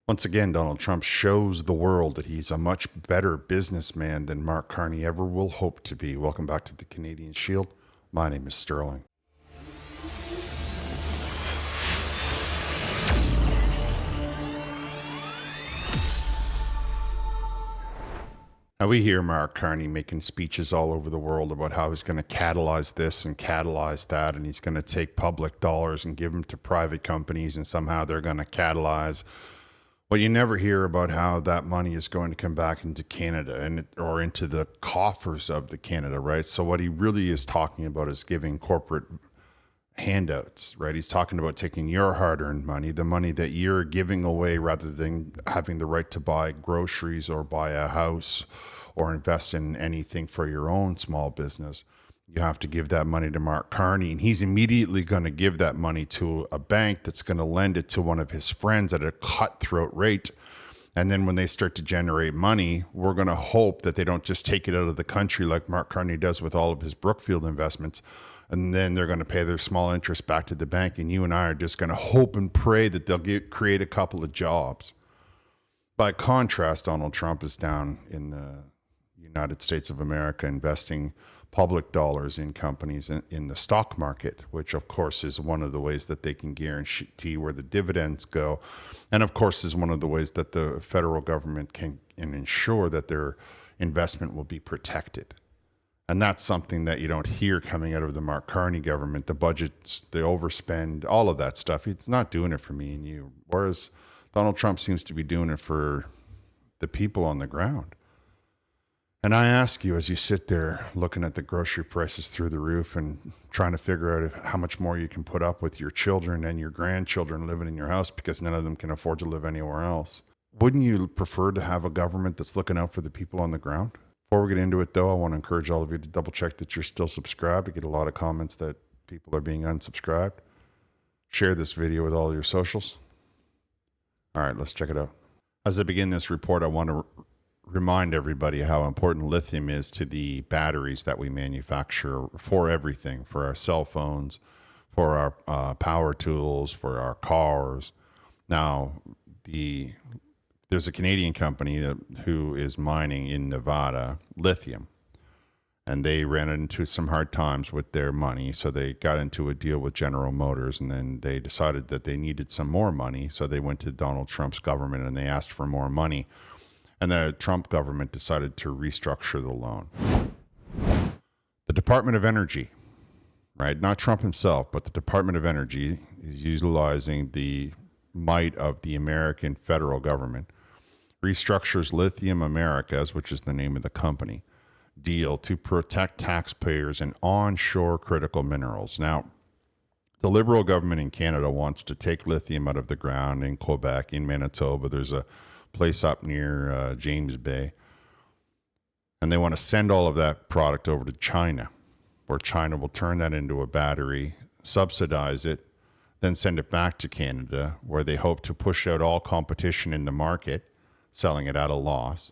Once again, Donald Trump shows the world that he's a much better businessman than Mark Carney ever will hope to be. Welcome back to the Canadian Shield. My name is Sterling. Now, we hear Mark Carney making speeches all over the world about how he's going to catalyze this and catalyze that, and he's going to take public dollars and give them to private companies, and somehow they're going to catalyze. Well, you never hear about how that money is going to come back into Canada or into the coffers of the Canada, right? So what he really is talking about is giving corporate handouts, right? He's talking about taking your hard-earned money, the money that you're giving away rather than having the right to buy groceries or buy a house or invest in anything for your own small business. You have to give that money to Mark Carney, and he's immediately going to give that money to a bank that's going to lend it to one of his friends at a cutthroat rate. And then when they start to generate money, we're going to hope that they don't just take it out of the country like Mark Carney does with all of his Brookfield investments. And then they're going to pay their small interest back to the bank. And you and I are just going to hope and pray that they'll create a couple of jobs. By contrast, Donald Trump is down in the United States of America investing public dollars in companies in the stock market, which of course is one of the ways that they can guarantee where the dividends go. And of course is one of the ways that the federal government can ensure that their investment will be protected. And that's something that you don't hear coming out of the Mark Carney government, the budgets, the overspend, all of that stuff. It's not doing it for me and you. Whereas Donald Trump seems to be doing it for the people on the ground. And I ask you, as you sit there looking at the grocery prices through the roof and trying to figure out how much more you can put up with your children and your grandchildren living in your house because none of them can afford to live anywhere else, wouldn't you prefer to have a government that's looking out for the people on the ground? Before we get into it, though, I want to encourage all of you to double check that you're still subscribed. I get a lot of comments that people are being unsubscribed. Share this video with all your socials. All right, let's check it out. As I begin this report, I want to remind everybody how important lithium is to the batteries that we manufacture for everything, for our cell phones, for our power tools, for our cars. Now, there's a Canadian company who is mining in Nevada lithium, and they ran into some hard times with their money, so they got into a deal with General Motors, and then they decided that they needed some more money, so they went to Donald Trump's government and they asked for more money. And the Trump government decided to restructure the loan. The Department of Energy, right? Not Trump himself, but the Department of Energy is utilizing the might of the American federal government, restructures Lithium Americas, which is the name of the company, deal to protect taxpayers and onshore critical minerals. Now, the Liberal government in Canada wants to take lithium out of the ground in Quebec, in Manitoba. There's a place up near James Bay, and they want to send all of that product over to China, where China will turn that into a battery, subsidize it, then send it back to Canada, where they hope to push out all competition in the market, selling it at a loss,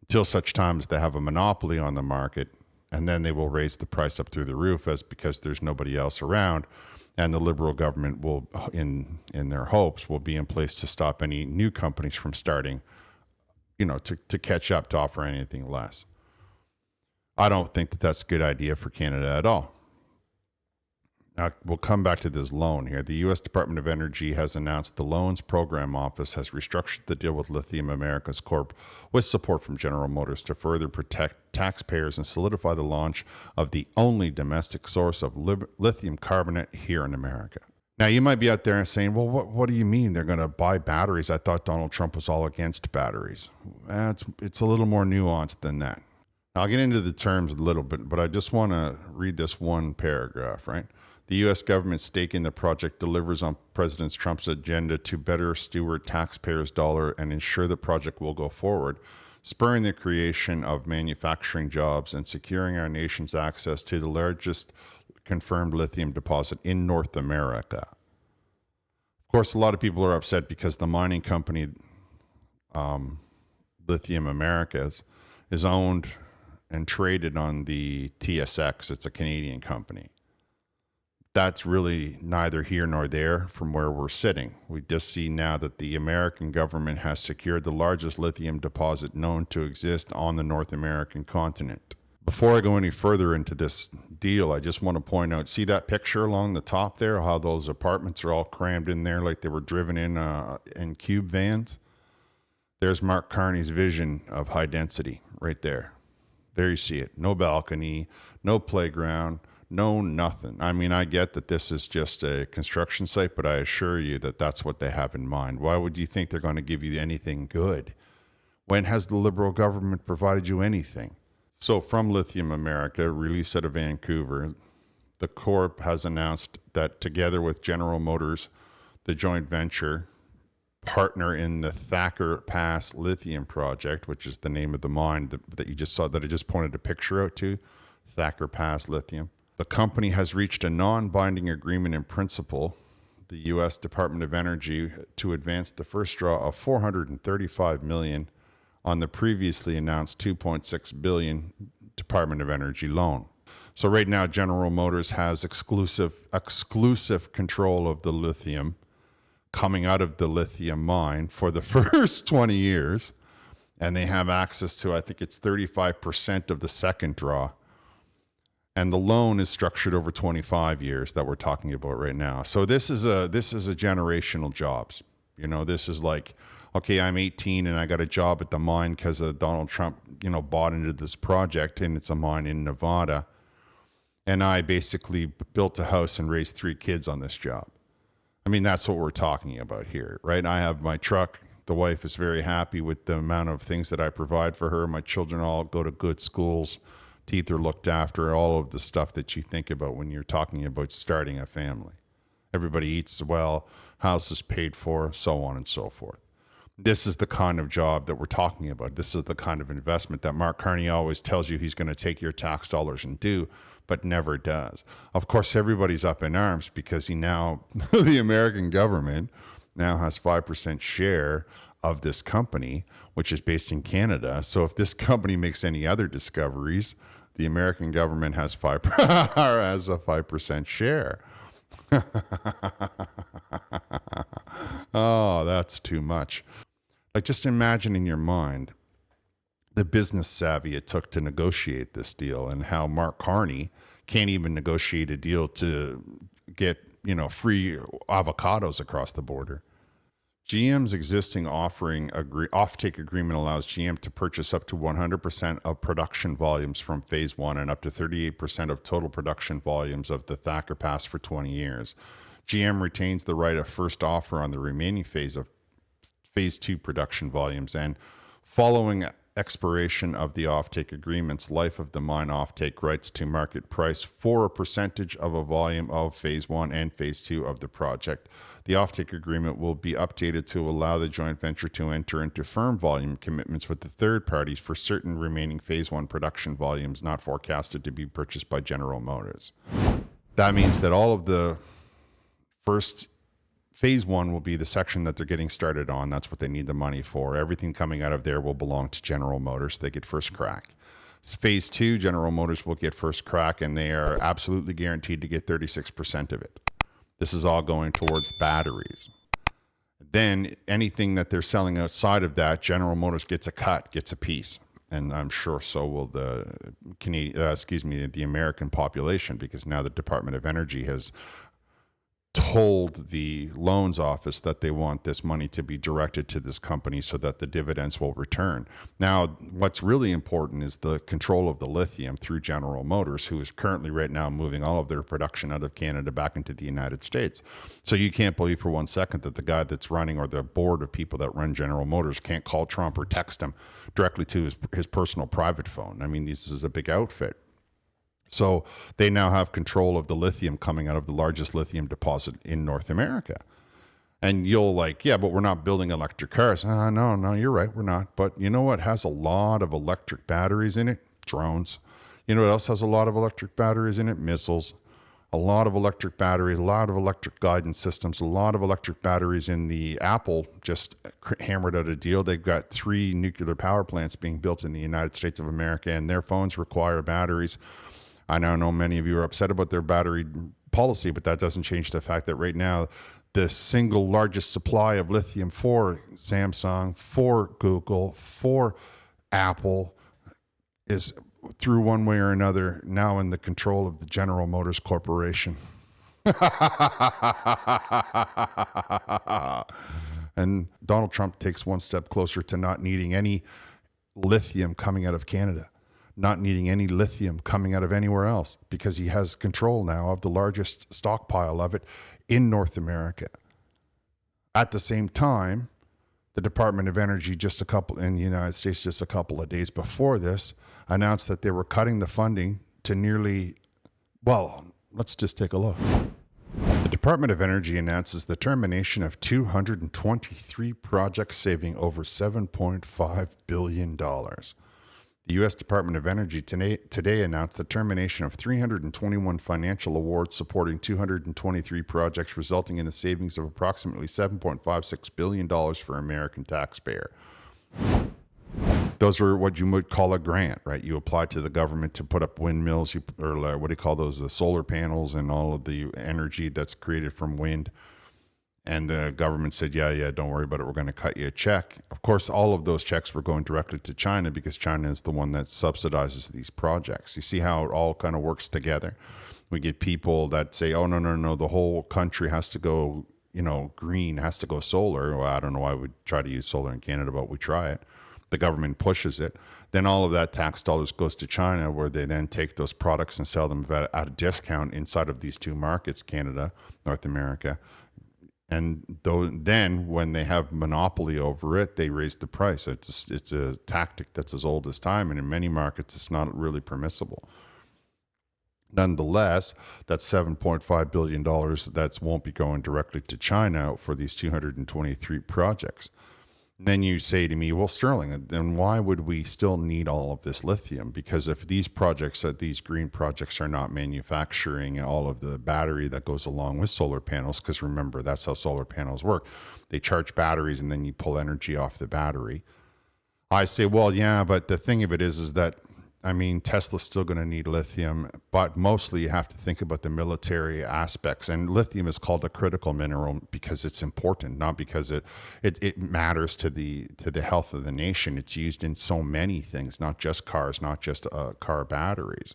until such time as they have a monopoly on the market, and then they will raise the price up through the roof because there's nobody else around. And the Liberal government will, in their hopes, will be in place to stop any new companies from starting, to catch up, to offer anything less. I don't think that that's a good idea for Canada at all. Now, we'll come back to this loan here. The U.S. Department of Energy has announced the Loans Program Office has restructured the deal with Lithium Americas Corp with support from General Motors to further protect taxpayers and solidify the launch of the only domestic source of lithium carbonate here in America. Now, you might be out there and saying, well, what do you mean they're going to buy batteries? I thought Donald Trump was all against batteries. It's a little more nuanced than that. Now, I'll get into the terms a little bit, but I just want to read this one paragraph, right? The U.S. government's stake in the project delivers on President Trump's agenda to better steward taxpayers' dollar and ensure the project will go forward, spurring the creation of manufacturing jobs and securing our nation's access to the largest confirmed lithium deposit in North America. Of course, a lot of people are upset because the mining company, Lithium Americas, is owned and traded on the TSX. It's a Canadian company. That's really neither here nor there from where we're sitting. We just see now that the American government has secured the largest lithium deposit known to exist on the North American continent. Before I go any further into this deal, I just want to point out, see that picture along the top there, how those apartments are all crammed in there like they were driven in cube vans? There's Mark Carney's vision of high density right there. There you see it. No balcony, no playground, no nothing. I mean, I get that this is just a construction site, but I assure you that that's what they have in mind. Why would you think they're going to give you anything good? When has the Liberal government provided you anything? So from Lithium America, released out of Vancouver, the Corp has announced that together with General Motors, the joint venture partner in the Thacker Pass Lithium Project, which is the name of the mine that you just saw, that I just pointed a picture out to, Thacker Pass Lithium. The company has reached a non-binding agreement in principle, the U.S. Department of Energy, to advance the first draw of $435 million on the previously announced $2.6 billion Department of Energy loan. So right now, General Motors has exclusive control of the lithium coming out of the lithium mine for the first 20 years, and they have access to, I think it's 35% of the second draw. And the loan is structured over 25 years that we're talking about right now. So this is a generational jobs. You know, this is like, okay, I'm 18 and I got a job at the mine because Donald Trump, bought into this project, and it's a mine in Nevada. And I basically built a house and raised 3 kids on this job. I mean, that's what we're talking about here, right? I have my truck. The wife is very happy with the amount of things that I provide for her. My children all go to good schools. Teeth are looked after, all of the stuff that you think about when you're talking about starting a family. Everybody eats well, house is paid for, so on and so forth. This is the kind of job that we're talking about. This is the kind of investment that Mark Carney always tells you he's going to take your tax dollars and do, but never does. Of course, everybody's up in arms because the American government now has 5% share of this company, which is based in Canada. So if this company makes any other discoveries, the American government has a 5% share. Oh, that's too much. Like, just imagine in your mind the business savvy it took to negotiate this deal, and how Mark Carney can't even negotiate a deal to get, free avocados across the border. GM's existing offtake agreement allows GM to purchase up to 100% of production volumes from Phase 1 and up to 38% of total production volumes of the Thacker Pass for 20 years. GM retains the right of first offer on the remaining phase of Phase 2 production volumes, and following expiration of the offtake agreement's life of the mine offtake rights to market price for a percentage of a volume of Phase 1 and Phase 2 of the project. The offtake agreement will be updated to allow the joint venture to enter into firm volume commitments with the third parties for certain remaining Phase 1 production volumes not forecasted to be purchased by General Motors. That means that all of the first Phase 1 will be the section that they're getting started on. That's what they need the money for. Everything coming out of there will belong to General Motors. They get first crack. Phase 2, General Motors will get first crack, and they are absolutely guaranteed to get 36% of it. This is all going towards batteries. Then anything that they're selling outside of that, General Motors gets a cut, gets a piece. And I'm sure so will the American population, because now the Department of Energy has told the loans office that they want this money to be directed to this company so that the dividends will return. Now, what's really important is the control of the lithium through General Motors, who is currently right now moving all of their production out of Canada back into the United States. So you can't believe for 1 second that the guy that's running, or the board of people that run General Motors, can't call Trump or text him directly to his personal private phone. I mean, this is a big outfit. So they now have control of the lithium coming out of the largest lithium deposit in North America. And you'll yeah, but we're not building electric cars. No, you're right, we're not. But you know what has a lot of electric batteries in it? Drones. You know what else has a lot of electric batteries in it? Missiles. A lot of electric batteries, a lot of electric guidance systems, a lot of electric batteries in the Apple just hammered out a deal. They've got 3 nuclear power plants being built in the United States of America, and their phones require batteries. I now know many of you are upset about their battery policy, but that doesn't change the fact that right now, the single largest supply of lithium for Samsung, for Google, for Apple is through one way or another now in the control of the General Motors Corporation. And Donald Trump takes one step closer to not needing any lithium coming out of Canada, not needing any lithium coming out of anywhere else, because he has control now of the largest stockpile of it in North America. At the same time, the Department of Energy in the United States just a couple of days before this announced that they were cutting the funding to nearly, well, let's just take a look. The Department of Energy announces the termination of 223 projects saving over $7.5 billion. The U.S. Department of Energy today announced the termination of 321 financial awards supporting 223 projects, resulting in the savings of approximately $7.56 billion for American taxpayer. Those are what you would call a grant, right? You apply to the government to put up windmills, or what do you call those, the solar panels and all of the energy that's created from wind. And the government said, yeah, don't worry about it. We're going to cut you a check. Of course, all of those checks were going directly to China because China is the one that subsidizes these projects. You see how it all kind of works together? We get people that say, oh, no, the whole country has to go, green, has to go solar. Well, I don't know why we try to use solar in Canada, but we try it. The government pushes it. Then all of that tax dollars goes to China, where they then take those products and sell them at a discount inside of these two markets, Canada, North America. And then when they have monopoly over it, they raise the price. It's a tactic that's as old as time, and in many markets, it's not really permissible. Nonetheless, that $7.5 billion that won't be going directly to China for these 223 projects. Then you say to me, well, Sterling, then why would we still need all of this lithium? Because if these green projects are not manufacturing all of the battery that goes along with solar panels, because remember, that's how solar panels work. They charge batteries and then you pull energy off the battery. I say, well, yeah, but the thing of it is that, Tesla's still going to need lithium, but mostly you have to think about the military aspects. And lithium is called a critical mineral because it's important, not because it matters to the health of the nation. It's used in so many things, not just cars, not just car batteries.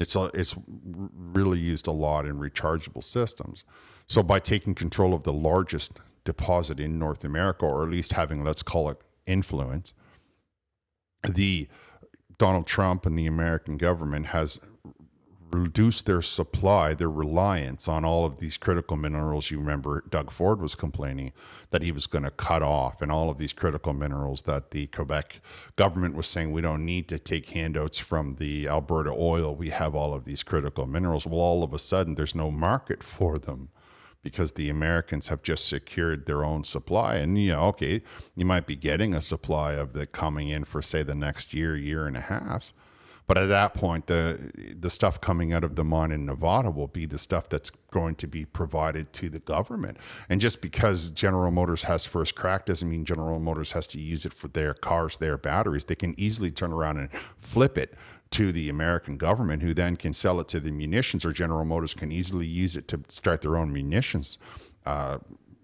It's really used a lot in rechargeable systems. So by taking control of the largest deposit in North America, or at least having, let's call it, influence, Donald Trump and the American government has reduced their supply, their reliance on all of these critical minerals. You remember Doug Ford was complaining that he was going to cut off, and all of these critical minerals that the Quebec government was saying, we don't need to take handouts from the Alberta oil. We have all of these critical minerals. Well, all of a sudden, there's no market for them, because the Americans have just secured their own supply. And, okay, you might be getting a supply of the coming in for, say, the next year and a half. But at that point, the stuff coming out of the mine in Nevada will be the stuff that's going to be provided to the government. And just because General Motors has first crack doesn't mean General Motors has to use it for their cars, their batteries. They can easily turn around and flip it to the American government, who then can sell it to the munitions, or General Motors can easily use it to start their own munitions.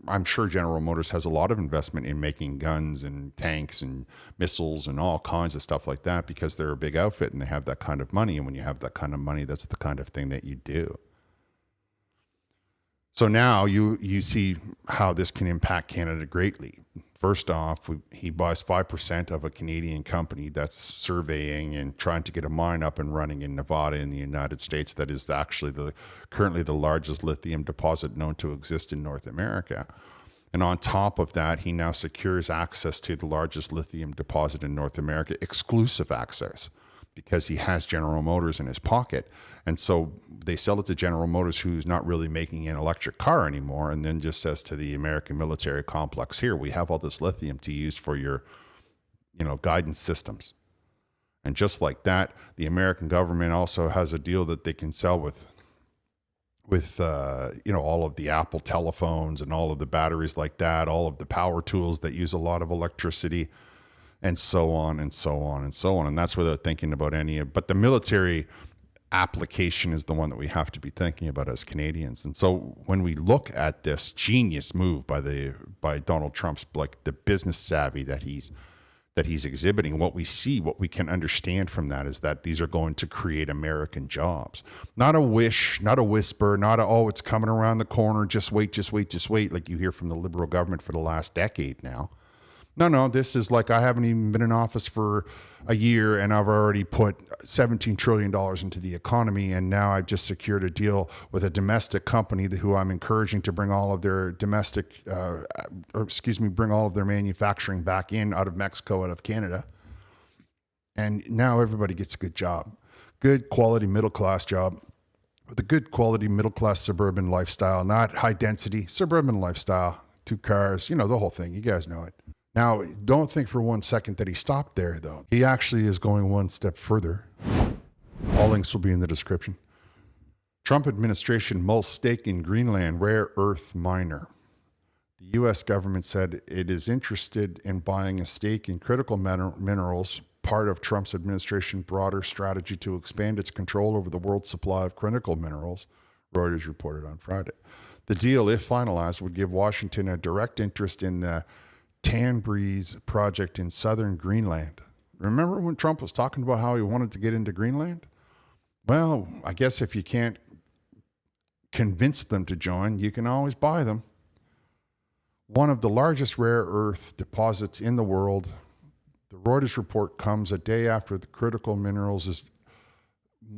I'm sure General Motors has a lot of investment in making guns and tanks and missiles and all kinds of stuff like that, because they're a big outfit and they have that kind of money. And when you have that kind of money, that's the kind of thing that you do. So now you see how this can impact Canada greatly. First off, he buys 5% of a Canadian company that's surveying and trying to get a mine up and running in Nevada in the United States that is actually currently the largest lithium deposit known to exist in North America. And on top of that, he now secures access to the largest lithium deposit in North America, exclusive access, because he has General Motors in his pocket. And so they sell it to General Motors, who's not really making an electric car anymore, and then just says to the American military complex, here, we have all this lithium to use for your, guidance systems. And just like that, the American government also has a deal that they can sell with all of the Apple telephones and all of the batteries like that, all of the power tools that use a lot of electricity, and so on and so on and so on. And that's where they're thinking about but the military application is the one that we have to be thinking about as Canadians. And so when we look at this genius move by Donald Trump's, like the business savvy that he's exhibiting, what we can understand from that is that these are going to create American jobs. Not a wish, not a whisper, not a, oh, it's coming around the corner, just wait, like you hear from the Liberal government for the last decade now. No, this is like, I haven't even been in office for a year and I've already put $17 trillion into the economy. And now I've just secured a deal with a domestic company who I'm encouraging to bring all of their bring all of their manufacturing back in out of Mexico, out of Canada. And now everybody gets a good job, good quality middle-class job with a good quality middle-class suburban lifestyle, not high density, suburban lifestyle, 2 cars, the whole thing. You guys know it. Now, don't think for one second that he stopped there, though. He actually is going one step further. All links will be in the description. Trump administration mulls stake in Greenland rare earth miner. The U.S. government said it is interested in buying a stake in critical minerals, part of Trump's administration's broader strategy to expand its control over the world's supply of critical minerals, Reuters reported on Friday. The deal, if finalized, would give Washington a direct interest in the Tanbreeze project in southern Greenland. Remember when Trump was talking about how he wanted to get into Greenland? Well, I guess if you can't convince them to join, you can always buy them. One of the largest rare earth deposits in the world. The Reuters report comes a day after the critical minerals has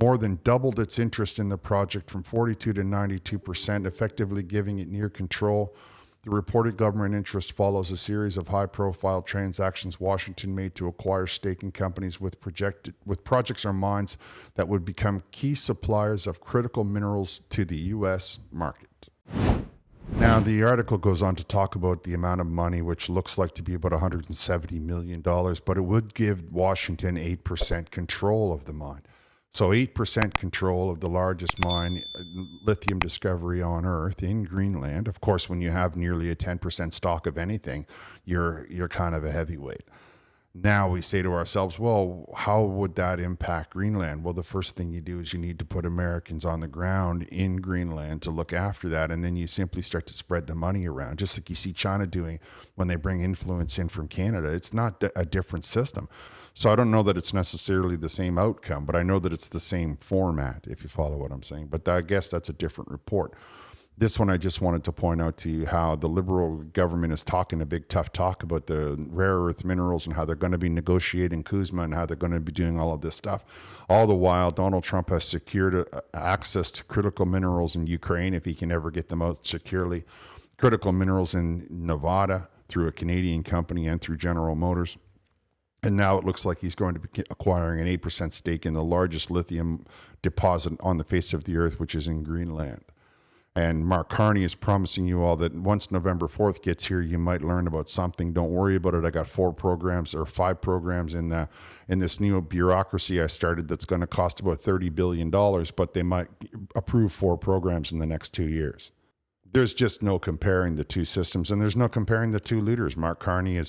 more than doubled its interest in the project from 42 to 92%, effectively giving it near control. The reported government interest follows a series of high-profile transactions Washington made to acquire stake in companies with projects or mines that would become key suppliers of critical minerals to the U.S. market. Now, the article goes on to talk about the amount of money, which looks like to be about $170 million, but it would give Washington 8% control of the mine. So 8% control of the largest mine, lithium discovery on Earth in Greenland. Of course, when you have nearly a 10% stock of anything, you're kind of a heavyweight. Now we say to ourselves, well, how would that impact Greenland? Well, the first thing you do is you need to put Americans on the ground in Greenland to look after that. And then you simply start to spread the money around, just like you see China doing when they bring influence in from Canada. It's not a different system. So I don't know that it's necessarily the same outcome, but I know that it's the same format, if you follow what I'm saying. But I guess that's a different report. This one, I just wanted to point out to you how the Liberal government is talking a big, tough talk about the rare earth minerals and how they're going to be negotiating Kuzma and how they're going to be doing all of this stuff. All the while, Donald Trump has secured access to critical minerals in Ukraine, if he can ever get them out securely, critical minerals in Nevada through a Canadian company and through General Motors. And now it looks like he's going to be acquiring an 8% stake in the largest lithium deposit on the face of the earth, which is in Greenland. And Mark Carney is promising you all that once November 4th gets here, you might learn about something. Don't worry about it. I got 5 programs in this new bureaucracy I started that's going to cost about $30 billion, but they might approve 4 programs in the next 2 years. There's just no comparing the two systems, and there's no comparing the two leaders. Mark Carney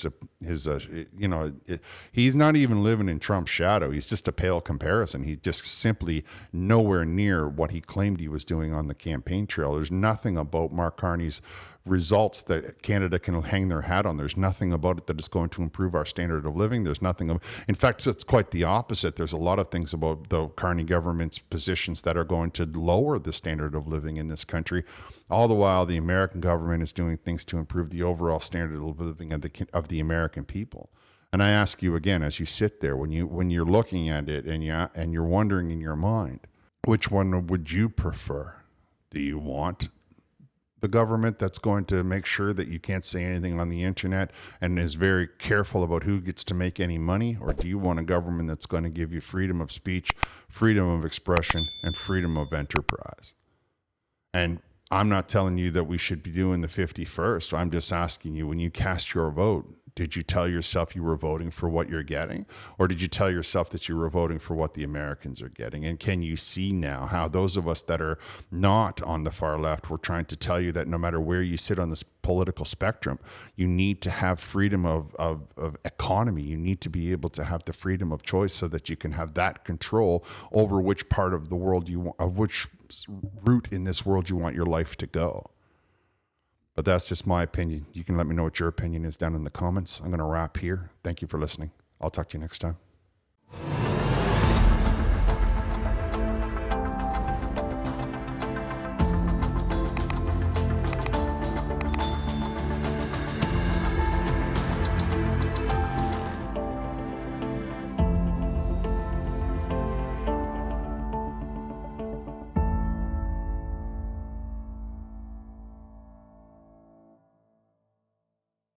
he's not even living in Trump's shadow. He's just a pale comparison. He's just simply nowhere near what he claimed he was doing on the campaign trail. There's nothing about Mark Carney's results that Canada can hang their hat on. There's nothing about it that is going to improve our standard of living. There's nothing. In fact, it's quite the opposite. There's a lot of things about the Carney government's positions that are going to lower the standard of living in this country. All the while, the American government is doing things to improve the overall standard of living of the American people. And I ask you again, as you sit there, when you're looking at it and you're wondering in your mind, which one would you prefer? Do you want the government that's going to make sure that you can't say anything on the internet and is very careful about who gets to make any money? Or do you want a government that's going to give you freedom of speech, freedom of expression, and freedom of enterprise? And I'm not telling you that we should be doing the 51st. I'm just asking you, when you cast your vote, Did you tell yourself you were voting for what you're getting? Or did you tell yourself that you were voting for what the Americans are getting? And can you see now how those of us that are not on the far left, we're trying to tell you that no matter where you sit on this political spectrum, you need to have freedom of economy. You need to be able to have the freedom of choice so that you can have that control over which part of the world which route in this world you want your life to go. But that's just my opinion. You can let me know what your opinion is down in the comments. I'm going to wrap here. Thank you for listening. I'll talk to you next time.